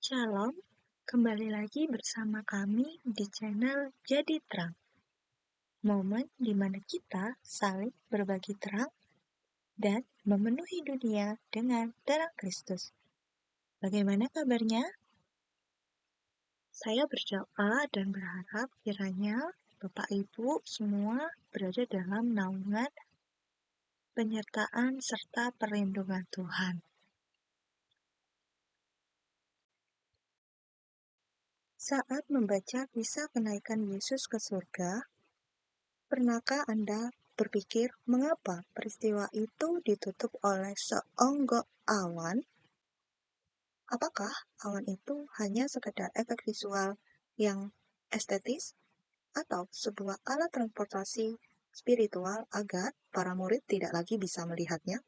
Shalom, kembali lagi bersama kami di channel Jadi Terang. Momen di mana kita saling berbagi terang dan memenuhi dunia dengan terang Kristus. Bagaimana kabarnya? Saya berdoa dan berharap kiranya Bapak Ibu semua berada dalam naungan, penyertaan, serta perlindungan Tuhan. Saat membaca kisah kenaikan Yesus ke surga, pernahkah Anda berpikir mengapa peristiwa itu ditutup oleh seonggok awan? Apakah awan itu hanya sekedar efek visual yang estetis atau sebuah alat transportasi spiritual agar para murid tidak lagi bisa melihatnya?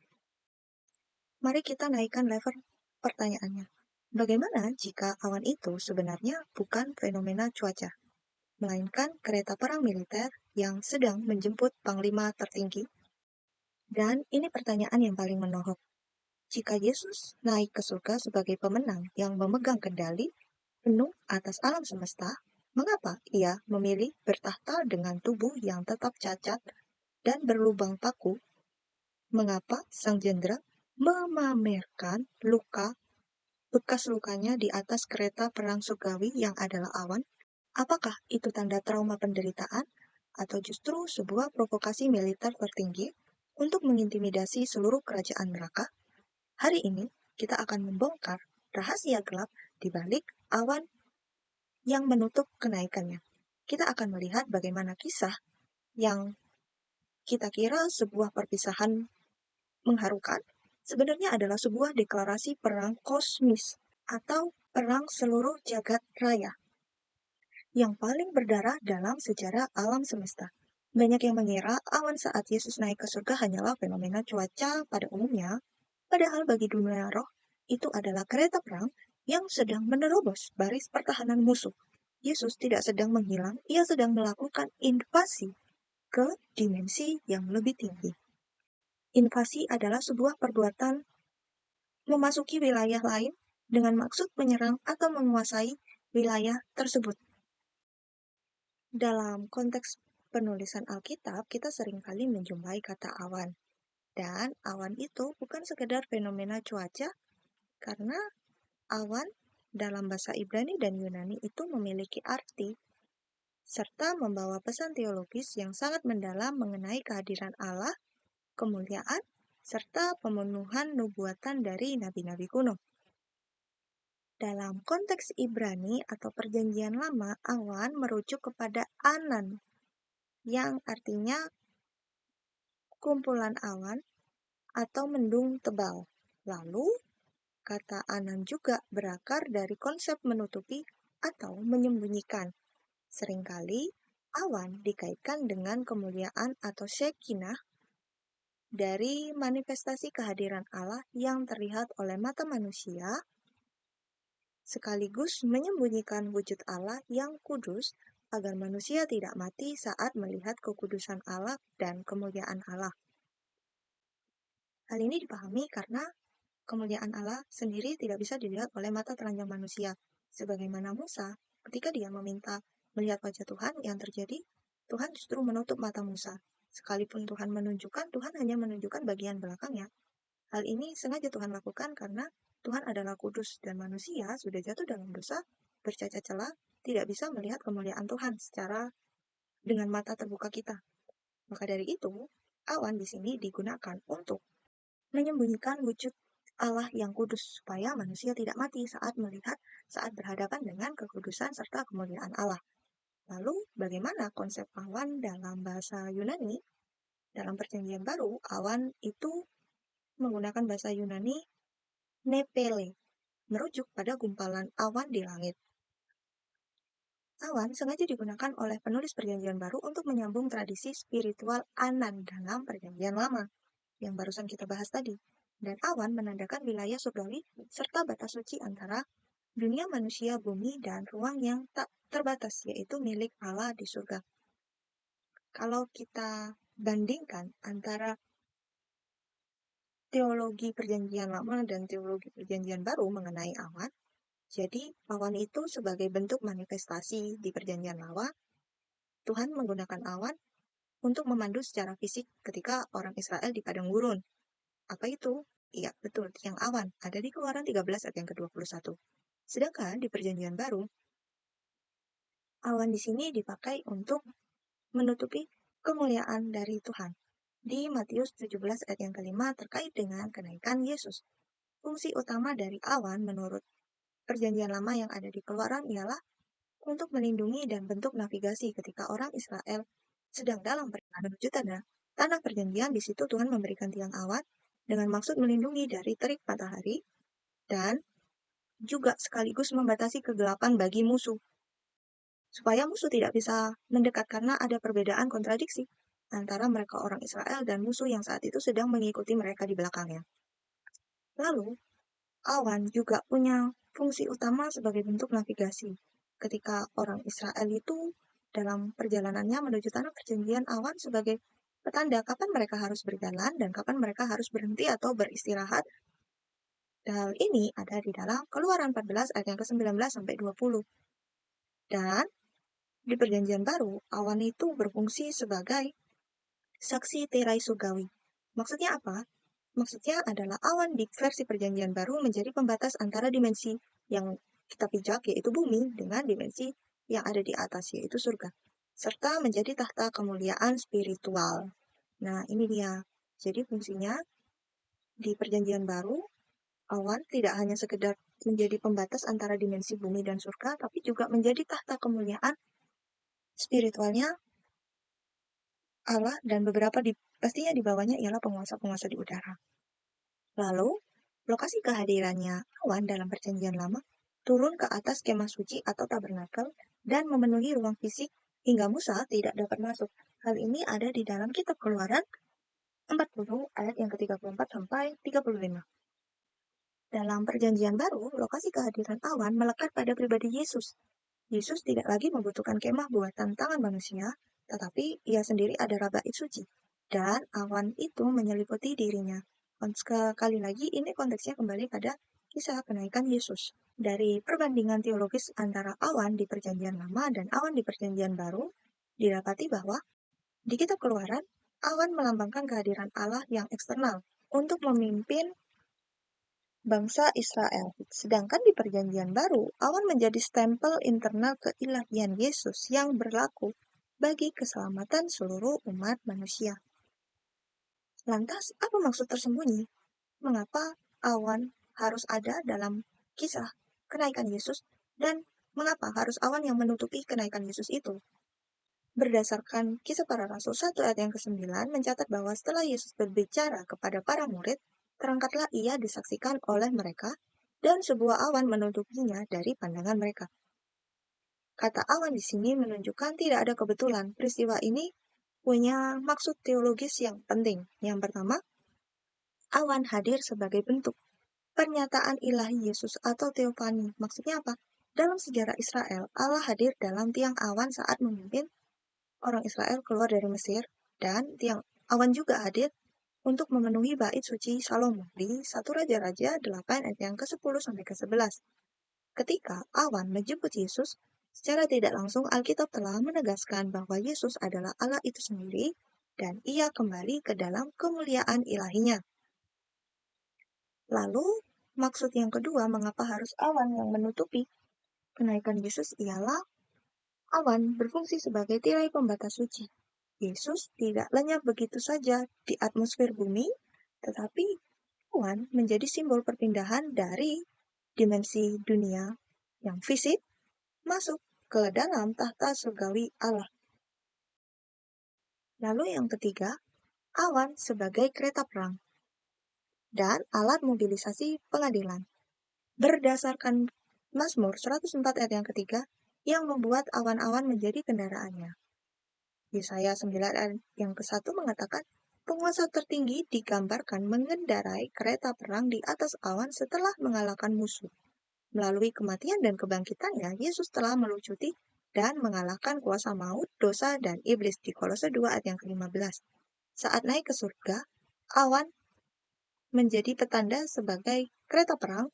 Mari kita naikkan level pertanyaannya. Bagaimana jika awan itu sebenarnya bukan fenomena cuaca, melainkan kereta perang militer yang sedang menjemput panglima tertinggi? Dan ini pertanyaan yang paling menohok. Jika Yesus naik ke surga sebagai pemenang yang memegang kendali penuh atas alam semesta, mengapa ia memilih bertahta dengan tubuh yang tetap cacat dan berlubang paku? Mengapa sang jenderal memamerkan bekas lukanya di atas kereta perang surgawi yang adalah awan? Apakah itu tanda trauma penderitaan atau justru sebuah provokasi militer tertinggi untuk mengintimidasi seluruh kerajaan neraka? Hari ini kita akan membongkar rahasia gelap di balik awan yang menutup kenaikannya. Kita akan melihat bagaimana kisah yang kita kira sebuah perpisahan mengharukan sebenarnya adalah sebuah deklarasi perang kosmis atau perang seluruh jagat raya yang paling berdarah dalam sejarah alam semesta. Banyak yang mengira awan saat Yesus naik ke surga hanyalah fenomena cuaca pada umumnya, padahal bagi dunia roh, itu adalah kereta perang yang sedang menerobos baris pertahanan musuh. Yesus tidak sedang menghilang, ia sedang melakukan invasi ke dimensi yang lebih tinggi. Invasi adalah sebuah perbuatan memasuki wilayah lain dengan maksud menyerang atau menguasai wilayah tersebut. Dalam konteks penulisan Alkitab, kita seringkali menjumpai kata awan. Dan awan itu bukan sekedar fenomena cuaca, karena awan dalam bahasa Ibrani dan Yunani itu memiliki arti, serta membawa pesan teologis yang sangat mendalam mengenai kehadiran Allah, kemuliaan, serta pemenuhan nubuatan dari nabi-nabi kuno. Dalam konteks Ibrani atau Perjanjian Lama, awan merujuk kepada anan, yang artinya kumpulan awan atau mendung tebal. Lalu, kata anan juga berakar dari konsep menutupi atau menyembunyikan. Seringkali, awan dikaitkan dengan kemuliaan atau Shekinah dari manifestasi kehadiran Allah yang terlihat oleh mata manusia, sekaligus menyembunyikan wujud Allah yang kudus agar manusia tidak mati saat melihat kekudusan Allah dan kemuliaan Allah. Hal ini dipahami karena kemuliaan Allah sendiri tidak bisa dilihat oleh mata telanjang manusia. Sebagaimana Musa, ketika dia meminta melihat wajah Tuhan, yang terjadi, Tuhan justru menutup mata Musa. Sekalipun Tuhan menunjukkan, Tuhan hanya menunjukkan bagian belakangnya. Hal ini sengaja Tuhan lakukan karena Tuhan adalah kudus dan manusia sudah jatuh dalam dosa, bercacat celah, tidak bisa melihat kemuliaan Tuhan secara dengan mata terbuka kita. Maka dari itu, awan di sini digunakan untuk menyembunyikan wujud Allah yang kudus supaya manusia tidak mati saat berhadapan dengan kekudusan serta kemuliaan Allah. Lalu, bagaimana konsep awan dalam bahasa Yunani? Dalam Perjanjian Baru, awan itu menggunakan bahasa Yunani nepele, merujuk pada gumpalan awan di langit. Awan sengaja digunakan oleh penulis Perjanjian Baru untuk menyambung tradisi spiritual anan dalam Perjanjian Lama yang barusan kita bahas tadi. Dan awan menandakan wilayah surgawi serta batas suci antara dunia manusia, bumi, dan ruang yang tak terbatas, yaitu milik Allah di surga. Kalau kita bandingkan antara teologi Perjanjian Lama dan teologi Perjanjian Baru mengenai awan, Jadi, awan itu sebagai bentuk manifestasi di Perjanjian Lama, Tuhan menggunakan awan untuk memandu secara fisik ketika orang Israel di padang gurun. Apa itu? Iya, betul, tiang awan. Ada di Keluaran 13 ayat yang ke-21. Sedangkan di Perjanjian Baru, awan di sini dipakai untuk menutupi kemuliaan dari Tuhan. Di Matius 17 ayat yang kelima terkait dengan kenaikan Yesus. Fungsi utama dari awan menurut Perjanjian Lama yang ada di Keluaran ialah untuk melindungi dan bentuk navigasi ketika orang Israel sedang dalam perjalanan menuju tanah perjanjian. Di situ Tuhan memberikan tiang awan dengan maksud melindungi dari terik matahari dan juga sekaligus membatasi kegelapan bagi musuh, supaya musuh tidak bisa mendekat karena ada perbedaan kontradiksi antara mereka orang Israel dan musuh yang saat itu sedang mengikuti mereka di belakangnya. Lalu, awan juga punya fungsi utama sebagai bentuk navigasi. Ketika orang Israel itu dalam perjalanannya menuju tanah perjanjian, awan sebagai petanda kapan mereka harus berjalan dan kapan mereka harus berhenti atau beristirahat. Hal ini ada di dalam Keluaran 14 ayat yang ke-19 sampai 20. Dan di Perjanjian Baru, awan itu berfungsi sebagai saksi tirai surgawi. Maksudnya apa? Maksudnya adalah awan di versi Perjanjian Baru menjadi pembatas antara dimensi yang kita pijak, yaitu bumi, dengan dimensi yang ada di atas, yaitu surga, serta menjadi tahta kemuliaan spiritual. Nah, ini dia. Jadi fungsinya di Perjanjian Baru, awan tidak hanya sekedar menjadi pembatas antara dimensi bumi dan surga, tapi juga menjadi tahta kemuliaan spiritualnya Allah, dan beberapa pastinya di bawahnya ialah penguasa-penguasa di udara. Lalu, lokasi kehadirannya awan dalam Perjanjian Lama turun ke atas kemah suci atau tabernakel dan memenuhi ruang fisik hingga Musa tidak dapat masuk. Hal ini ada di dalam kitab Keluaran 40 ayat yang ke-34 sampai 35. Dalam Perjanjian Baru, lokasi kehadiran awan melekat pada pribadi Yesus. Yesus tidak lagi membutuhkan kemah buatan tangan manusia, tetapi ia sendiri adalah bait suci, dan awan itu menyelimuti dirinya. Sekali lagi, ini konteksnya kembali pada kisah kenaikan Yesus. Dari perbandingan teologis antara awan di Perjanjian Lama dan awan di Perjanjian Baru, didapati bahwa di kitab Keluaran, awan melambangkan kehadiran Allah yang eksternal untuk memimpin bangsa Israel. Sedangkan di Perjanjian Baru, awan menjadi stempel internal keilahian Yesus yang berlaku bagi keselamatan seluruh umat manusia. Lantas, apa maksud tersembunyi? Mengapa awan harus ada dalam kisah kenaikan Yesus, dan mengapa harus awan yang menutupi kenaikan Yesus itu? Berdasarkan Kisah Para Rasul 1 ayat yang ke-9 mencatat bahwa setelah Yesus berbicara kepada para murid, terangkatlah ia disaksikan oleh mereka, dan sebuah awan menutupinya dari pandangan mereka. Kata awan di sini menunjukkan tidak ada kebetulan. Peristiwa ini punya maksud teologis yang penting. Yang pertama, awan hadir sebagai bentuk pernyataan ilahi Yesus atau teofani. Maksudnya apa? Dalam sejarah Israel, Allah hadir dalam tiang awan saat memimpin orang Israel keluar dari Mesir, dan tiang awan juga hadir untuk memenuhi bait suci Salomo di 1 Raja-Raja 8 ayat yang ke-10 sampai ke-11. Ketika awan menjemput Yesus, secara tidak langsung Alkitab telah menegaskan bahwa Yesus adalah Allah itu sendiri dan ia kembali ke dalam kemuliaan ilahinya. Lalu, maksud yang kedua mengapa harus awan yang menutupi kenaikan Yesus ialah awan berfungsi sebagai tirai pembatas suci. Yesus tidak lenyap begitu saja di atmosfer bumi, tetapi awan menjadi simbol perpindahan dari dimensi dunia yang fisik masuk ke dalam tahta surgawi Allah. Lalu yang ketiga, awan sebagai kereta perang dan alat mobilisasi pengadilan. Berdasarkan Mazmur 104 ayat yang ketiga, yang membuat awan-awan menjadi kendaraannya. Yesaya 9 ayat yang ke-1 mengatakan, penguasa tertinggi digambarkan mengendarai kereta perang di atas awan setelah mengalahkan musuh. Melalui kematian dan kebangkitannya, Yesus telah melucuti dan mengalahkan kuasa maut, dosa, dan iblis di Kolose 2 ayat yang ke-15. Saat naik ke surga, awan menjadi petanda sebagai kereta perang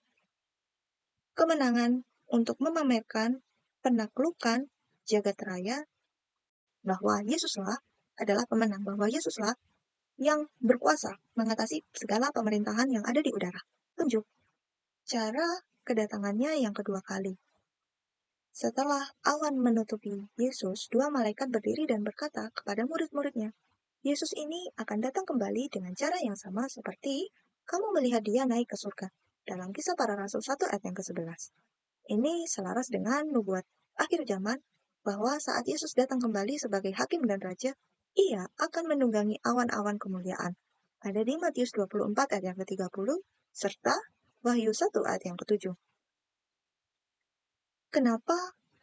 kemenangan untuk memamerkan penaklukan jagat raya bahwa Yesuslah adalah pemenang, bahwa Yesuslah yang berkuasa mengatasi segala pemerintahan yang ada di udara. Tunjuk cara kedatangannya yang kedua kali. Setelah awan menutupi Yesus, dua malaikat berdiri dan berkata kepada murid-muridnya, Yesus ini akan datang kembali dengan cara yang sama seperti kamu melihat dia naik ke surga. Dalam Kisah Para Rasul 1 ayat yang ke-11. Ini selaras dengan nubuat akhir zaman bahwa saat Yesus datang kembali sebagai hakim dan raja, ia akan menunggangi awan-awan kemuliaan. Ada di Matius 24 ayat yang ke-30 serta Wahyu 1 ayat yang ke-7. Kenapa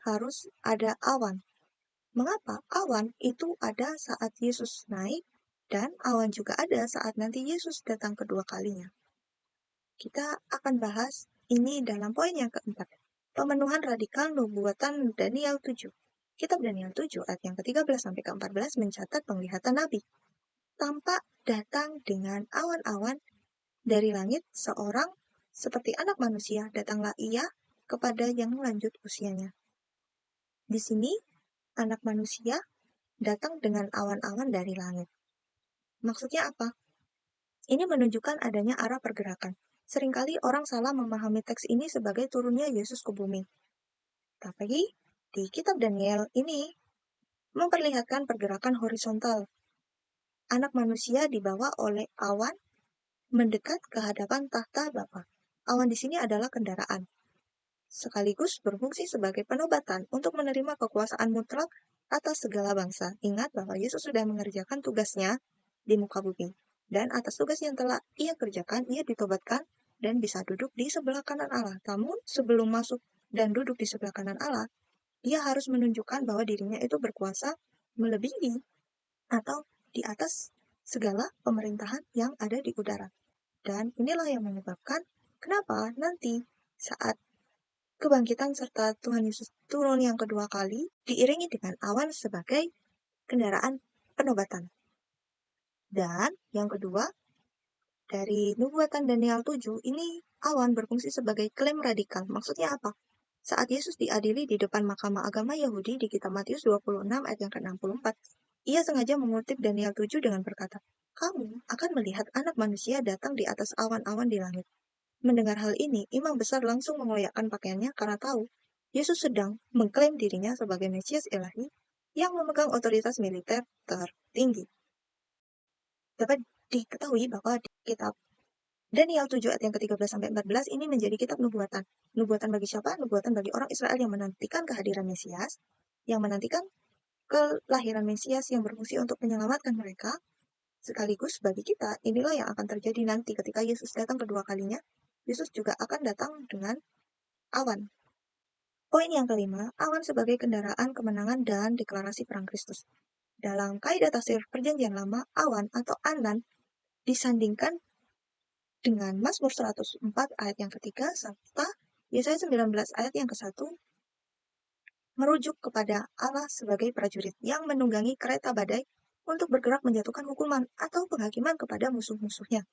harus ada awan? Mengapa awan itu ada saat Yesus naik dan awan juga ada saat nanti Yesus datang kedua kalinya? Kita akan bahas ini dalam poin yang keempat. Pemenuhan radikal nubuatan Daniel 7. Kitab Daniel 7 ayat yang ke-13 sampai ke-14 mencatat penglihatan Nabi. Tampak datang dengan awan-awan dari langit seorang seperti anak manusia, datanglah ia kepada yang lanjut usianya. Di sini anak manusia datang dengan awan-awan dari langit. Maksudnya apa? Ini menunjukkan adanya arah pergerakan. Seringkali orang salah memahami teks ini sebagai turunnya Yesus ke bumi. Tapi di kitab Daniel ini memperlihatkan pergerakan horizontal. Anak manusia dibawa oleh awan mendekat ke hadapan tahta Bapa. Awan di sini adalah kendaraan, sekaligus berfungsi sebagai penobatan untuk menerima kekuasaan mutlak atas segala bangsa. Ingat bahwa Yesus sudah mengerjakan tugasnya di muka bumi. Dan atas tugas yang telah ia kerjakan, ia ditobatkan dan bisa duduk di sebelah kanan Allah. Namun sebelum masuk dan duduk di sebelah kanan Allah, dia harus menunjukkan bahwa dirinya itu berkuasa melebihi atau di atas segala pemerintahan yang ada di udara. Dan inilah yang menyebabkan kenapa nanti saat kebangkitan serta Tuhan Yesus turun yang kedua kali diiringi dengan awan sebagai kendaraan penobatan. Dan yang kedua, dari nubuatan Daniel 7, ini awan berfungsi sebagai klaim radikal. Maksudnya apa? Saat Yesus diadili di depan Mahkamah Agama Yahudi di kitab Matius 26 ayat yang ke-64, ia sengaja mengutip Daniel 7 dengan berkata, kamu akan melihat anak manusia datang di atas awan-awan di langit. Mendengar hal ini, imam besar langsung mengoyakkan pakaiannya karena tahu Yesus sedang mengklaim dirinya sebagai Mesias ilahi yang memegang otoritas militer tertinggi. Dapat diketahui bahwa di kitab Daniel 7 ayat yang ke-13 sampai 14 ini menjadi kitab nubuatan. Nubuatan bagi siapa? Nubuatan bagi orang Israel yang menantikan kehadiran Mesias, yang menantikan kelahiran Mesias yang berfungsi untuk menyelamatkan mereka. Sekaligus bagi kita, inilah yang akan terjadi nanti ketika Yesus datang kedua kalinya. Yesus juga akan datang dengan awan. Poin yang kelima, awan sebagai kendaraan kemenangan dan deklarasi perang Kristus. Dalam kaidah tafsir Perjanjian Lama, awan atau anan disandingkan dengan Mazmur 104 ayat yang ketiga serta Yesaya 19 ayat yang ke-1 merujuk kepada Allah sebagai prajurit yang menunggangi kereta badai untuk bergerak menjatuhkan hukuman atau penghakiman kepada musuh-musuhnya.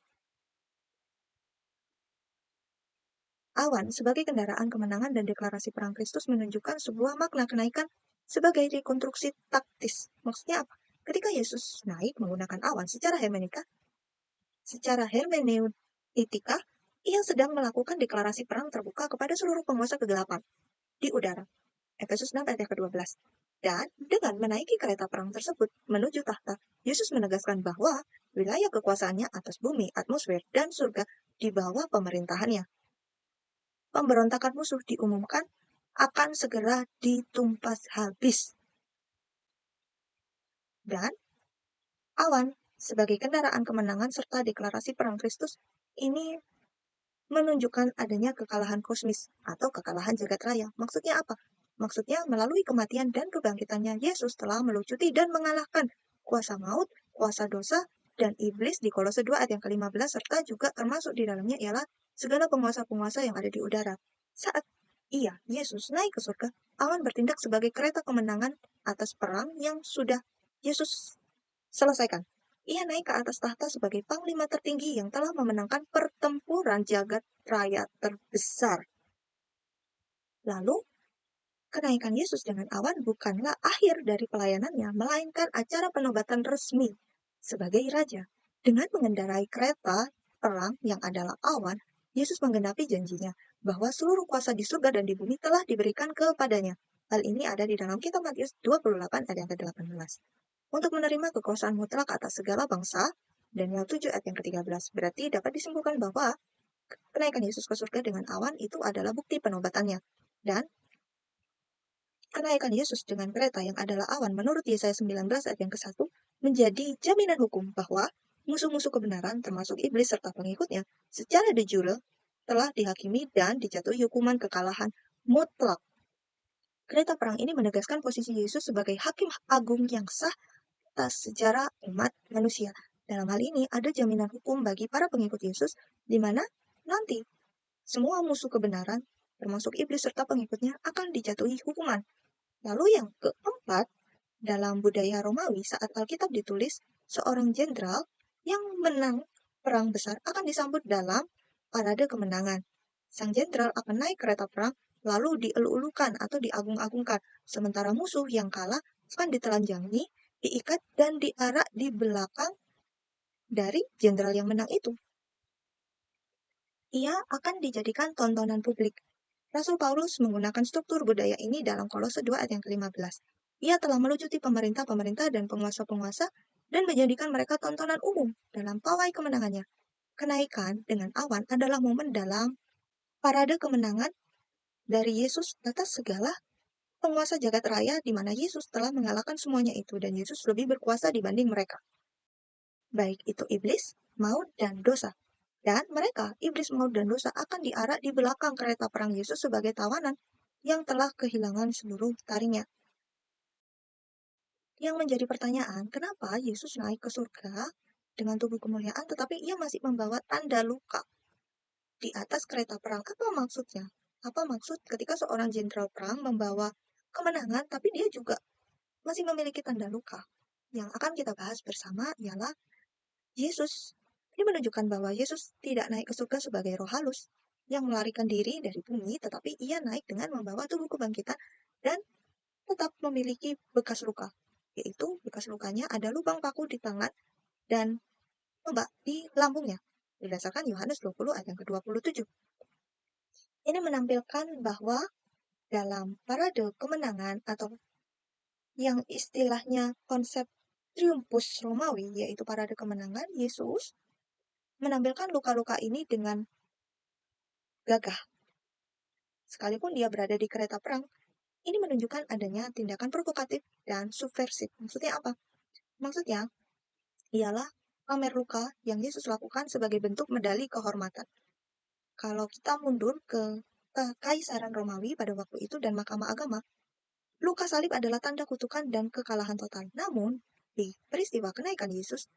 Awan sebagai kendaraan kemenangan dan deklarasi perang Kristus menunjukkan sebuah makna kenaikan sebagai rekonstruksi taktis. Maksudnya apa? Ketika Yesus naik menggunakan awan secara hermeneutika, ia sedang melakukan deklarasi perang terbuka kepada seluruh penguasa kegelapan di udara. Efesus 6 ayat ke-12. Dan dengan menaiki kereta perang tersebut menuju tahta, Yesus menegaskan bahwa wilayah kekuasaannya atas bumi, atmosfer, dan surga di bawah pemerintahannya. Pemberontakan musuh diumumkan akan segera ditumpas habis. Dan awan sebagai kendaraan kemenangan serta deklarasi perang Kristus ini menunjukkan adanya kekalahan kosmis atau kekalahan jagat raya. Maksudnya apa? Maksudnya melalui kematian dan kebangkitannya Yesus telah melucuti dan mengalahkan kuasa maut, kuasa dosa, dan iblis di Kolose 2 ayat yang ke-15 serta juga termasuk di dalamnya ialah segala penguasa-penguasa yang ada di udara. Saat Yesus naik ke surga, awan bertindak sebagai kereta kemenangan atas perang yang sudah Yesus selesaikan. Ia naik ke atas tahta sebagai panglima tertinggi yang telah memenangkan pertempuran jagat raya terbesar. Lalu, kenaikan Yesus dengan awan bukanlah akhir dari pelayanannya, melainkan acara penobatan resmi sebagai raja. Dengan mengendarai kereta perang yang adalah awan, Yesus menggenapi janjinya bahwa seluruh kuasa di surga dan di bumi telah diberikan kepadanya. Hal ini ada di dalam kitab Matius 28 ayat yang ke-18. Untuk menerima kekuasaan mutlak atas segala bangsa, Daniel 7 ayat yang ke-13. Berarti dapat disimpulkan bahwa kenaikan Yesus ke surga dengan awan itu adalah bukti penobatannya. Dan kenaikan Yesus dengan kereta yang adalah awan menurut Yesaya 19 ayat yang ke-1 menjadi jaminan hukum bahwa musuh-musuh kebenaran termasuk iblis serta pengikutnya secara de jure telah dihakimi dan dijatuhi hukuman kekalahan mutlak. Kereta perang ini menegaskan posisi Yesus sebagai hakim agung yang sah atas sejarah umat manusia. Dalam hal ini ada jaminan hukum bagi para pengikut Yesus di mana nanti semua musuh kebenaran termasuk iblis serta pengikutnya akan dijatuhi hukuman. Lalu yang keempat, dalam budaya Romawi saat Alkitab ditulis, seorang jenderal yang menang perang besar akan disambut dalam parade kemenangan. Sang jenderal akan naik kereta perang lalu dielu-elukan atau diagung-agungkan, sementara musuh yang kalah akan ditelanjangi, diikat, dan diarak di belakang dari jenderal yang menang itu. Ia akan dijadikan tontonan publik. Rasul Paulus menggunakan struktur budaya ini dalam Kolose 2 ayat yang ke-15. Ia telah melucuti pemerintah-pemerintah dan penguasa-penguasa dan menjadikan mereka tontonan umum dalam pawai kemenangannya. Kenaikan dengan awan adalah momen dalam parade kemenangan dari Yesus atas segala penguasa jagat raya di mana Yesus telah mengalahkan semuanya itu dan Yesus lebih berkuasa dibanding mereka. Baik itu iblis, maut, dan dosa. Dan mereka, iblis, maut, dan dosa akan diarak di belakang kereta perang Yesus sebagai tawanan yang telah kehilangan seluruh taringnya. Yang menjadi pertanyaan, kenapa Yesus naik ke surga dengan tubuh kemuliaan tetapi ia masih membawa tanda luka di atas kereta perang? Apa maksudnya? Apa maksud ketika seorang jenderal perang membawa kemenangan tapi dia juga masih memiliki tanda luka? Yang akan kita bahas bersama ialah Yesus. Ini menunjukkan bahwa Yesus tidak naik ke surga sebagai roh halus yang melarikan diri dari bumi, tetapi ia naik dengan membawa tubuh kebangkitan dan tetap memiliki bekas luka, yaitu bekas lukanya ada lubang paku di tangan dan tombak di lambungnya, berdasarkan Yohanes 20 ayat yang ke-27. Ini menampilkan bahwa dalam parade kemenangan atau yang istilahnya konsep triumphus Romawi, yaitu parade kemenangan, Yesus menampilkan luka-luka ini dengan gagah. Sekalipun dia berada di kereta perang, ini menunjukkan adanya tindakan provokatif dan subversif. Maksudnya apa? Maksudnya ialah pamer luka yang Yesus lakukan sebagai bentuk medali kehormatan. Kalau kita mundur ke Kekaisaran Romawi pada waktu itu dan Mahkamah Agama, luka salib adalah tanda kutukan dan kekalahan total. Namun, di peristiwa kenaikan Yesus,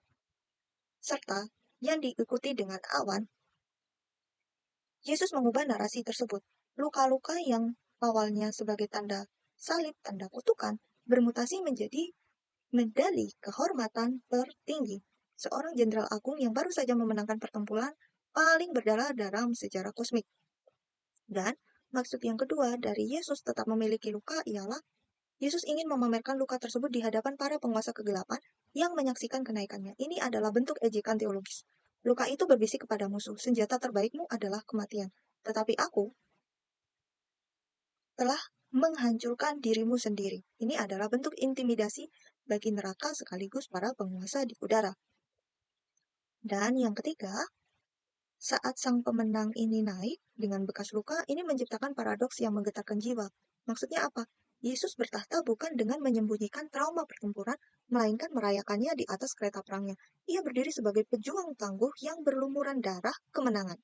serta yang diikuti dengan awan, Yesus mengubah narasi tersebut. Luka-luka yang awalnya sebagai tanda salib, tanda kutukan, bermutasi menjadi medali kehormatan tertinggi. Seorang jenderal agung yang baru saja memenangkan pertempuran paling berdarah dalam sejarah kosmik. Dan maksud yang kedua dari Yesus tetap memiliki luka ialah Yesus ingin memamerkan luka tersebut di hadapan para penguasa kegelapan yang menyaksikan kenaikannya. Ini adalah bentuk ejekan teologis. Luka itu berbisik kepada musuh, senjata terbaikmu adalah kematian. Tetapi aku telah menghancurkan dirimu sendiri. Ini adalah bentuk intimidasi bagi neraka sekaligus para penguasa di udara. Dan yang ketiga, saat sang pemenang ini naik dengan bekas luka, ini menciptakan paradoks yang menggetarkan jiwa. Maksudnya apa? Yesus bertahta bukan dengan menyembunyikan trauma pertempuran, melainkan merayakannya di atas kereta perangnya. Ia berdiri sebagai pejuang tangguh yang berlumuran darah kemenangan.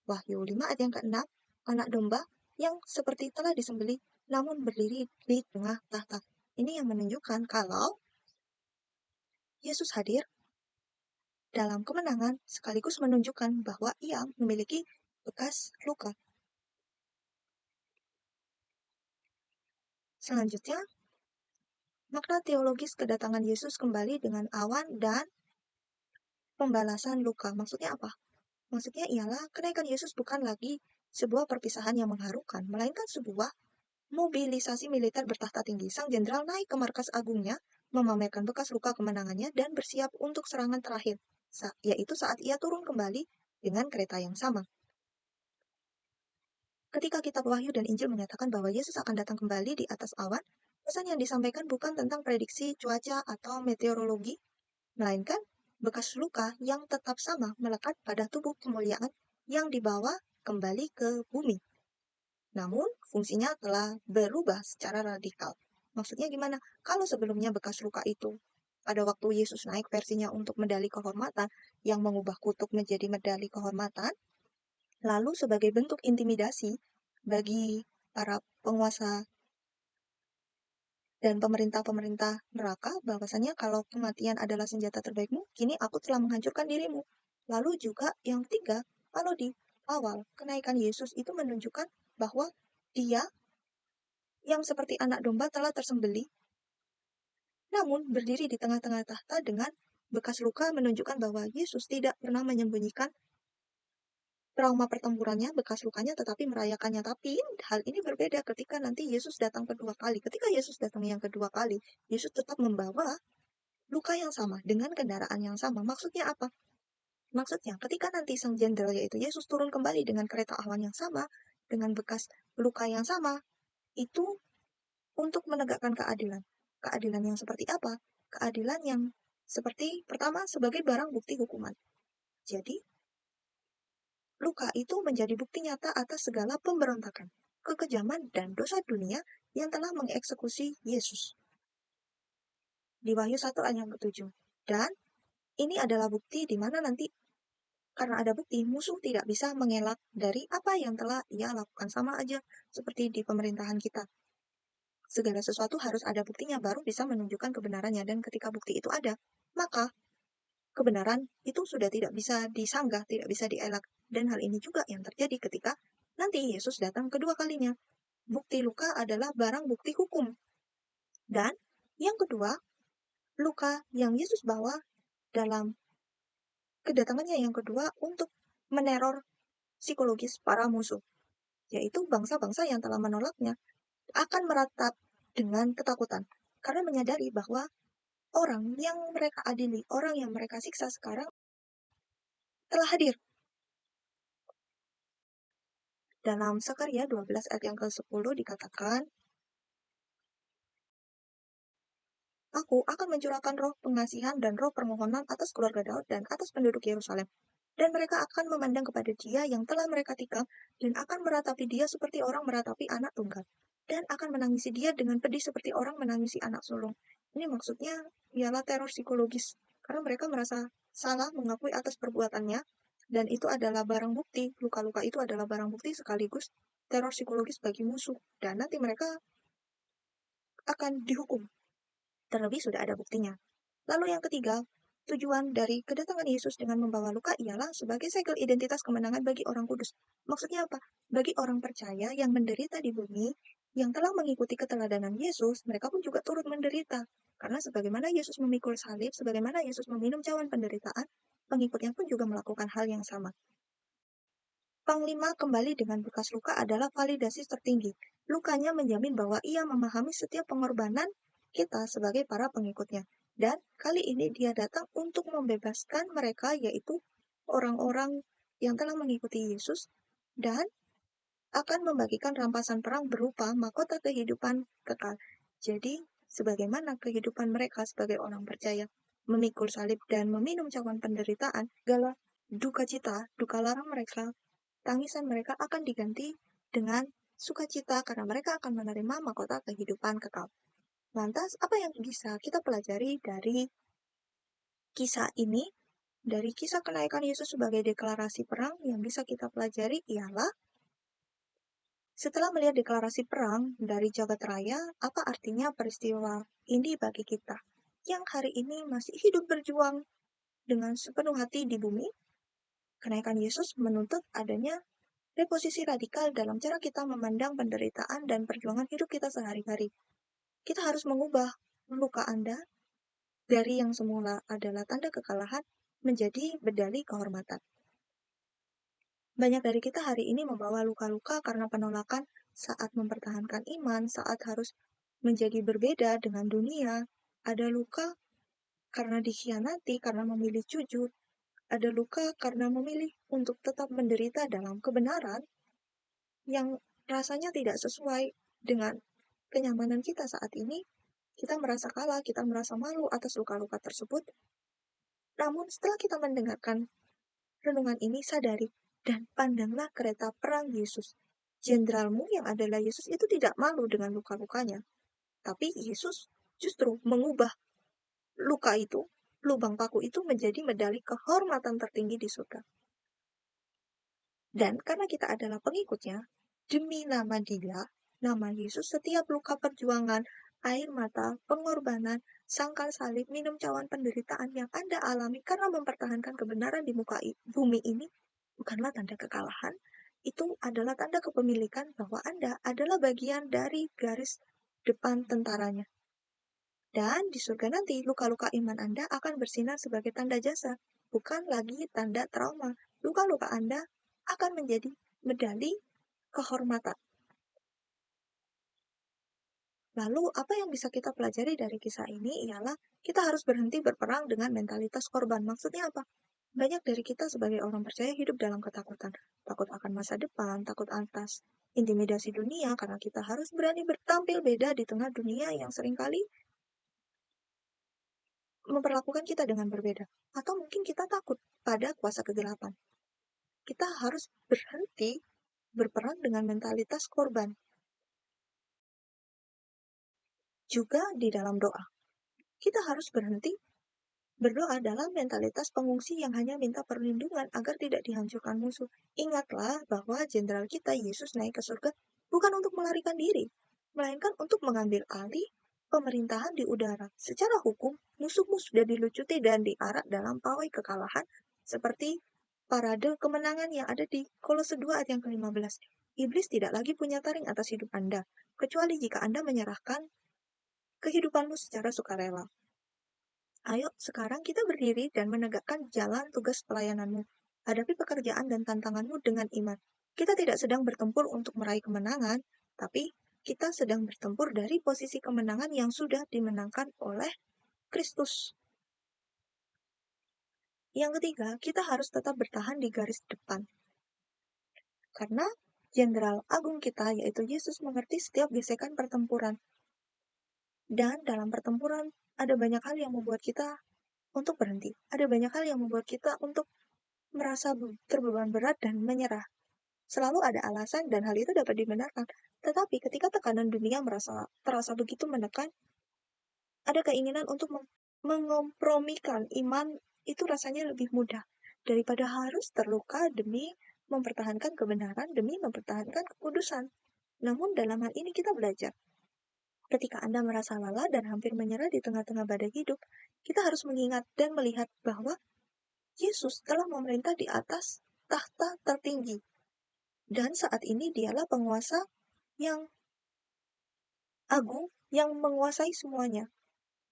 Wahyu 5 ayat yang ke-6, anak domba yang seperti telah disembelih namun berdiri di tengah tahta. Ini yang menunjukkan kalau Yesus hadir dalam kemenangan sekaligus menunjukkan bahwa ia memiliki bekas luka. Selanjutnya, makna teologis kedatangan Yesus kembali dengan awan dan pembalasan luka. Maksudnya apa? Maksudnya ialah kenaikan Yesus bukan lagi sebuah perpisahan yang mengharukan, melainkan sebuah mobilisasi militer bertahta tinggi. Sang jenderal naik ke markas agungnya, memamerkan bekas luka kemenangannya, dan bersiap untuk serangan terakhir, yaitu saat ia turun kembali dengan kereta yang sama. Ketika kitab Wahyu dan Injil menyatakan bahwa Yesus akan datang kembali di atas awan, pesan yang disampaikan bukan tentang prediksi cuaca atau meteorologi, melainkan bekas luka yang tetap sama melekat pada tubuh kemuliaan yang dibawa kembali ke bumi. Namun, fungsinya telah berubah secara radikal. Maksudnya gimana? Kalau sebelumnya bekas luka itu, pada waktu Yesus naik versinya untuk medali kehormatan, yang mengubah kutuk menjadi medali kehormatan, lalu sebagai bentuk intimidasi bagi para penguasa dan pemerintah-pemerintah neraka, bahwasanya kalau kematian adalah senjata terbaikmu, kini aku telah menghancurkan dirimu. Lalu juga yang ketiga, kalau di awal kenaikan Yesus itu menunjukkan bahwa dia yang seperti anak domba telah tersembelih, namun berdiri di tengah-tengah tahta dengan bekas luka menunjukkan bahwa Yesus tidak pernah menyembunyikan trauma pertempurannya, bekas lukanya, tetapi merayakannya. Tapi hal ini berbeda ketika nanti Yesus datang kedua kali. Ketika Yesus datang yang kedua kali, Yesus tetap membawa luka yang sama dengan kendaraan yang sama. Maksudnya apa? Maksudnya ketika nanti sang jenderal yaitu Yesus turun kembali dengan kereta awan yang sama, dengan bekas luka yang sama, itu untuk menegakkan keadilan. Keadilan yang seperti apa? Keadilan yang seperti pertama sebagai barang bukti hukuman. Jadi, luka itu menjadi bukti nyata atas segala pemberontakan, kekejaman, dan dosa dunia yang telah mengeksekusi Yesus. Di Wahyu 1 ayat yang ke-7. Dan ini adalah bukti di mana nanti, karena ada bukti, musuh tidak bisa mengelak dari apa yang telah ia lakukan. Sama aja seperti di pemerintahan kita. Segala sesuatu harus ada buktinya baru bisa menunjukkan kebenarannya, dan ketika bukti itu ada, maka kebenaran itu sudah tidak bisa disanggah, tidak bisa dielak. Dan hal ini juga yang terjadi ketika nanti Yesus datang kedua kalinya. Bukti luka adalah barang bukti hukum. Dan yang kedua, luka yang Yesus bawa dalam kedatangannya yang kedua untuk meneror psikologis para musuh, yaitu bangsa-bangsa yang telah menolaknya akan meratap dengan ketakutan karena menyadari bahwa orang yang mereka adili, orang yang mereka siksa sekarang telah hadir. Dalam Sakaria 12 ayat yang ke-10 dikatakan, Aku akan mencurahkan roh pengasihan dan roh permohonan atas keluarga Daud dan atas penduduk Yerusalem. Dan mereka akan memandang kepada dia yang telah mereka tikam dan akan meratapi dia seperti orang meratapi anak tunggal. Dan akan menangisi dia dengan pedih seperti orang menangisi anak sulung. Ini maksudnya ialah teror psikologis. Karena mereka merasa salah mengakui atas perbuatannya. Dan itu adalah barang bukti. Luka-luka itu adalah barang bukti sekaligus teror psikologis bagi musuh. Dan nanti mereka akan dihukum. Terlebih sudah ada buktinya. Lalu yang ketiga, tujuan dari kedatangan Yesus dengan membawa luka ialah sebagai segel identitas kemenangan bagi orang kudus. Maksudnya apa? Bagi orang percaya yang menderita di bumi, yang telah mengikuti keteladanan Yesus, mereka pun juga turut menderita. Karena sebagaimana Yesus memikul salib, sebagaimana Yesus meminum cawan penderitaan, pengikutnya pun juga melakukan hal yang sama. Panglima kembali dengan bekas luka adalah validasi tertinggi. Lukanya menjamin bahwa ia memahami setiap pengorbanan kita sebagai para pengikutnya. Dan kali ini dia datang untuk membebaskan mereka, yaitu orang-orang yang telah mengikuti Yesus, dan akan membagikan rampasan perang berupa mahkota kehidupan kekal. Jadi, sebagaimana kehidupan mereka sebagai orang percaya, memikul salib dan meminum cawan penderitaan, segala duka cita, duka larang mereka, tangisan mereka akan diganti dengan sukacita karena mereka akan menerima mahkota kehidupan kekal. Lantas, apa yang bisa kita pelajari dari kisah ini? Dari kisah kenaikan Yesus sebagai deklarasi perang yang bisa kita pelajari ialah setelah melihat deklarasi perang dari jagat raya, apa artinya peristiwa ini bagi kita yang hari ini masih hidup berjuang dengan sepenuh hati di bumi? Kenaikan Yesus menuntut adanya reposisi radikal dalam cara kita memandang penderitaan dan perjuangan hidup kita sehari-hari. Kita harus mengubah luka Anda dari yang semula adalah tanda kekalahan menjadi medali kehormatan. Banyak dari kita hari ini membawa luka-luka karena penolakan saat mempertahankan iman, saat harus menjadi berbeda dengan dunia. Ada luka karena dikhianati, karena memilih jujur. Ada luka karena memilih untuk tetap menderita dalam kebenaran yang rasanya tidak sesuai dengan kenyamanan kita saat ini. Kita merasa kalah, kita merasa malu atas luka-luka tersebut. Namun setelah kita mendengarkan renungan ini, sadari dan pandanglah kereta perang Yesus. Jenderalmu yang adalah Yesus itu tidak malu dengan luka-lukanya. Tapi Yesus justru mengubah luka itu, lubang paku itu menjadi medali kehormatan tertinggi di surga. Dan karena kita adalah pengikutnya, demi nama Dia, nama Yesus, setiap luka perjuangan, air mata, pengorbanan, sangkal salib, minum cawan penderitaan yang Anda alami karena mempertahankan kebenaran di muka bumi ini, bukanlah tanda kekalahan, itu adalah tanda kepemilikan bahwa Anda adalah bagian dari garis depan tentaranya. Dan di surga nanti, luka-luka iman Anda akan bersinar sebagai tanda jasa, bukan lagi tanda trauma. Luka-luka Anda akan menjadi medali kehormatan. Lalu, apa yang bisa kita pelajari dari kisah ini ialah kita harus berhenti berperang dengan mentalitas korban. Maksudnya apa? Banyak dari kita sebagai orang percaya hidup dalam ketakutan. Takut akan masa depan, takut atas intimidasi dunia, karena kita harus berani bertampil beda di tengah dunia yang seringkali memperlakukan kita dengan berbeda. Atau mungkin kita takut pada kuasa kegelapan. Kita harus berhenti berperang dengan mentalitas korban. Juga di dalam doa. Kita harus berhenti berdoa dalam mentalitas pengungsi yang hanya minta perlindungan agar tidak dihancurkan musuh. Ingatlah bahwa jenderal kita, Yesus, naik ke surga bukan untuk melarikan diri, melainkan untuk mengambil alih pemerintahan di udara. Secara hukum, musuhmu sudah dilucuti dan diarak dalam pawai kekalahan, seperti parade kemenangan yang ada di Kolose 2 ayat yang ke-15. Iblis tidak lagi punya taring atas hidup Anda, kecuali jika Anda menyerahkan kehidupanmu secara sukarela. Ayo sekarang kita berdiri dan menegakkan jalan tugas pelayananmu. Hadapi pekerjaan dan tantanganmu dengan iman. Kita tidak sedang bertempur untuk meraih kemenangan, tapi kita sedang bertempur dari posisi kemenangan yang sudah dimenangkan oleh Kristus. Yang ketiga, kita harus tetap bertahan di garis depan. Karena Jenderal Agung kita, yaitu Yesus, mengerti setiap gesekan pertempuran. Dan dalam pertempuran, ada banyak hal yang membuat kita untuk berhenti. Ada banyak hal yang membuat kita untuk merasa terbeban berat dan menyerah. Selalu ada alasan dan hal itu dapat dibenarkan. Tetapi ketika tekanan dunia terasa begitu menekan, ada keinginan untuk mengompromikan iman itu rasanya lebih mudah daripada harus terluka demi mempertahankan kebenaran, demi mempertahankan kekudusan. Namun dalam hal ini kita belajar. Ketika Anda merasa lelah dan hampir menyerah di tengah-tengah badai hidup, kita harus mengingat dan melihat bahwa Yesus telah memerintah di atas tahta tertinggi. Dan saat ini dialah penguasa yang agung yang menguasai semuanya.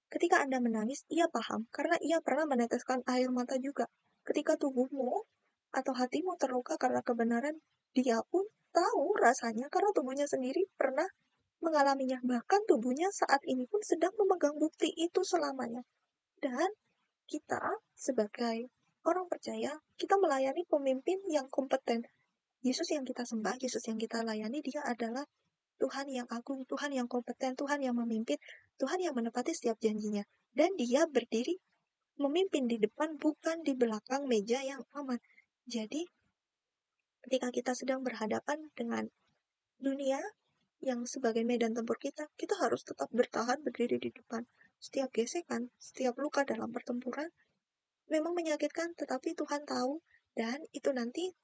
Ketika Anda menangis, ia paham karena ia pernah meneteskan air mata juga. Ketika tubuhmu atau hatimu terluka karena kebenaran, dia pun tahu rasanya karena tubuhnya sendiri pernah mengalaminya. Bahkan tubuhnya saat ini pun sedang memegang bukti itu selamanya. Dan kita sebagai orang percaya, kita melayani pemimpin yang kompeten. Yesus yang kita sembah, Yesus yang kita layani, dia adalah Tuhan yang agung, Tuhan yang kompeten, Tuhan yang memimpin, Tuhan yang menepati setiap janjinya. Dan dia berdiri memimpin di depan, bukan di belakang meja yang aman. Jadi, ketika kita sedang berhadapan dengan dunia yang sebagai medan tempur kita, kita harus tetap bertahan berdiri di depan. Setiap gesekan, setiap luka dalam pertempuran memang menyakitkan, tetapi Tuhan tahu, dan itu nanti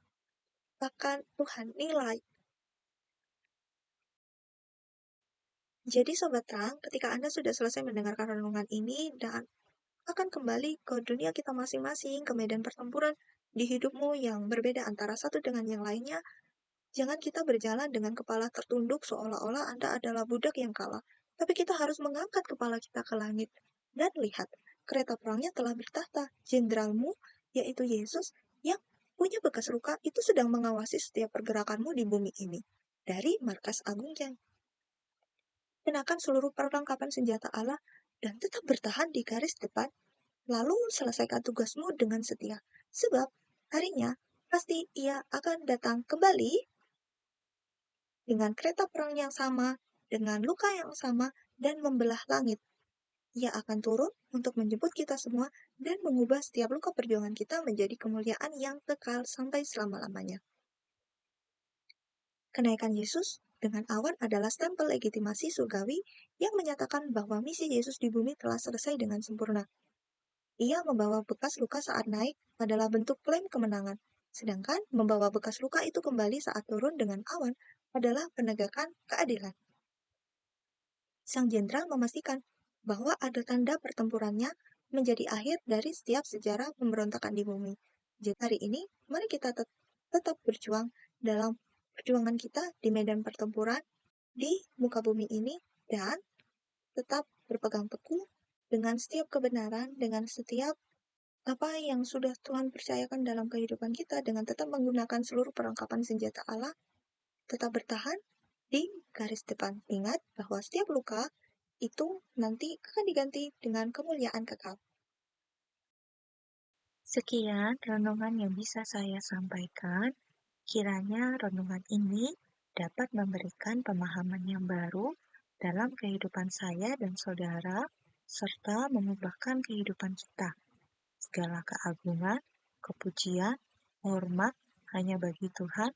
akan Tuhan nilai. Jadi Sobat Terang, ketika Anda sudah selesai mendengarkan renungan ini dan akan kembali ke dunia kita masing-masing, ke medan pertempuran di hidupmu yang berbeda antara satu dengan yang lainnya, jangan kita berjalan dengan kepala tertunduk seolah-olah Anda adalah budak yang kalah. Tapi kita harus mengangkat kepala kita ke langit. Dan lihat, kereta perangnya telah bertahta. Jenderalmu, yaitu Yesus, yang punya bekas luka itu sedang mengawasi setiap pergerakanmu di bumi ini dari markas agungnya. Kenakan seluruh perlengkapan senjata Allah dan tetap bertahan di garis depan, lalu selesaikan tugasmu dengan setia, sebab harinya pasti ia akan datang kembali dengan kereta perang yang sama, dengan luka yang sama, dan membelah langit. Ia akan turun untuk menjemput kita semua dan mengubah setiap luka perjuangan kita menjadi kemuliaan yang kekal sampai selama-lamanya. Kenaikan Yesus dengan awan adalah stempel legitimasi surgawi yang menyatakan bahwa misi Yesus di bumi telah selesai dengan sempurna. Ia membawa bekas luka saat naik adalah bentuk klaim kemenangan, sedangkan membawa bekas luka itu kembali saat turun dengan awan adalah penegakan keadilan. Sang jenderal memastikan bahwa ada tanda pertempurannya menjadi akhir dari setiap sejarah pemberontakan di bumi. Jadi hari ini, mari kita tetap berjuang dalam perjuangan kita di medan pertempuran di muka bumi ini dan tetap berpegang teguh dengan setiap kebenaran, dengan setiap apa yang sudah Tuhan percayakan dalam kehidupan kita dengan tetap menggunakan seluruh perlengkapan senjata Allah, tetap bertahan di garis depan. Ingat bahwa setiap luka itu nanti akan diganti dengan kemuliaan kekal. Sekian renungan yang bisa saya sampaikan. Kiranya renungan ini dapat memberikan pemahaman yang baru dalam kehidupan saya dan saudara, serta mengubahkan kehidupan kita. Segala keagungan, kepujian, hormat hanya bagi Tuhan,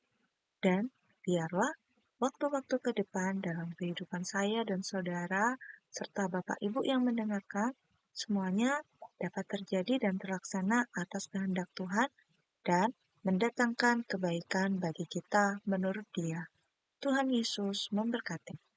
dan biarlah waktu-waktu ke depan dalam kehidupan saya dan saudara, serta Bapak Ibu yang mendengarkan, semuanya dapat terjadi dan terlaksana atas kehendak Tuhan dan mendatangkan kebaikan bagi kita menurut Dia. Tuhan Yesus memberkati.